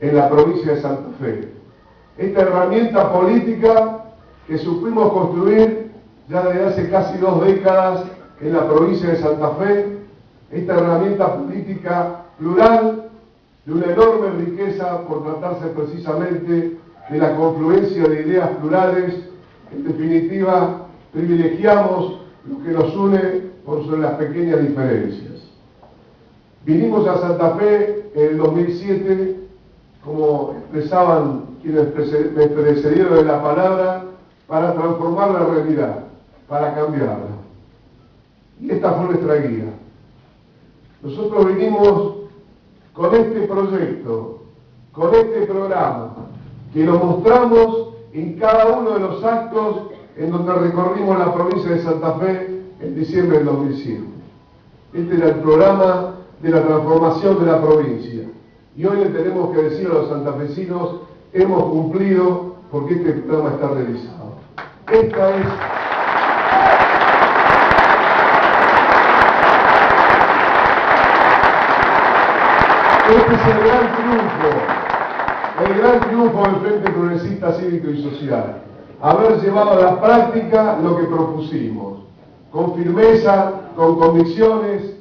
en la provincia de Santa Fe. Esta herramienta política que supimos construir ya desde hace casi 2 décadas en la provincia de Santa Fe, esta herramienta política plural, de una enorme riqueza por tratarse precisamente de la confluencia de ideas plurales. En definitiva, privilegiamos lo que nos une por sobre las pequeñas diferencias. Vinimos a Santa Fe en el 2007, como expresaban quienes me precedieron en la palabra, para transformar la realidad, para cambiarla. Y esta fue nuestra guía. Nosotros vinimos con este proyecto, con este programa, que lo mostramos en cada uno de los actos en donde recorrimos la provincia de Santa Fe en diciembre del 2007. Este era el programa de la transformación de la provincia. Y hoy le tenemos que decir a los santafesinos, hemos cumplido porque este programa está realizado. Este es el gran triunfo del Frente Progresista Cívico y Social. Haber llevado a la práctica lo que propusimos, con firmeza, con convicciones,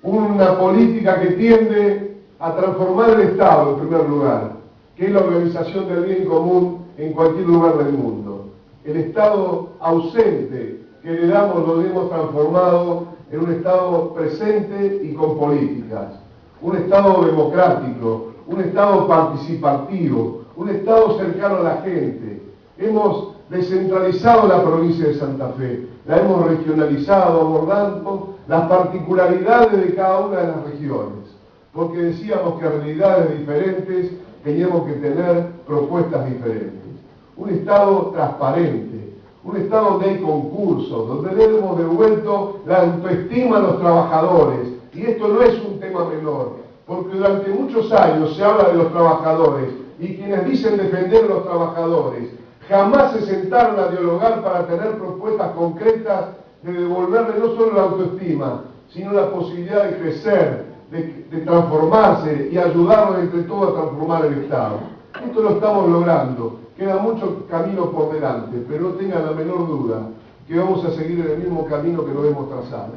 una política que tiende a transformar el Estado en primer lugar, que es la organización del bien común en cualquier lugar del mundo. El Estado ausente que le damos lo hemos transformado en un Estado presente y con políticas. Un Estado democrático, un Estado participativo, un Estado cercano a la gente. Hemos descentralizado la provincia de Santa Fe, la hemos regionalizado, abordando las particularidades de cada una de las regiones, porque decíamos que a realidades diferentes teníamos que tener propuestas diferentes. Un Estado transparente, un Estado donde hay concursos, donde le hemos devuelto la autoestima a los trabajadores. Y esto no es un tema menor, porque durante muchos años se habla de los trabajadores, y quienes dicen defender a los trabajadores jamás se sentaron a dialogar para tener propuestas concretas de devolverle no solo la autoestima, sino la posibilidad de crecer, de transformarse y ayudarnos entre todos a transformar el Estado. Esto lo estamos logrando, queda mucho camino por delante, pero no tengan la menor duda que vamos a seguir en el mismo camino que nos hemos trazado.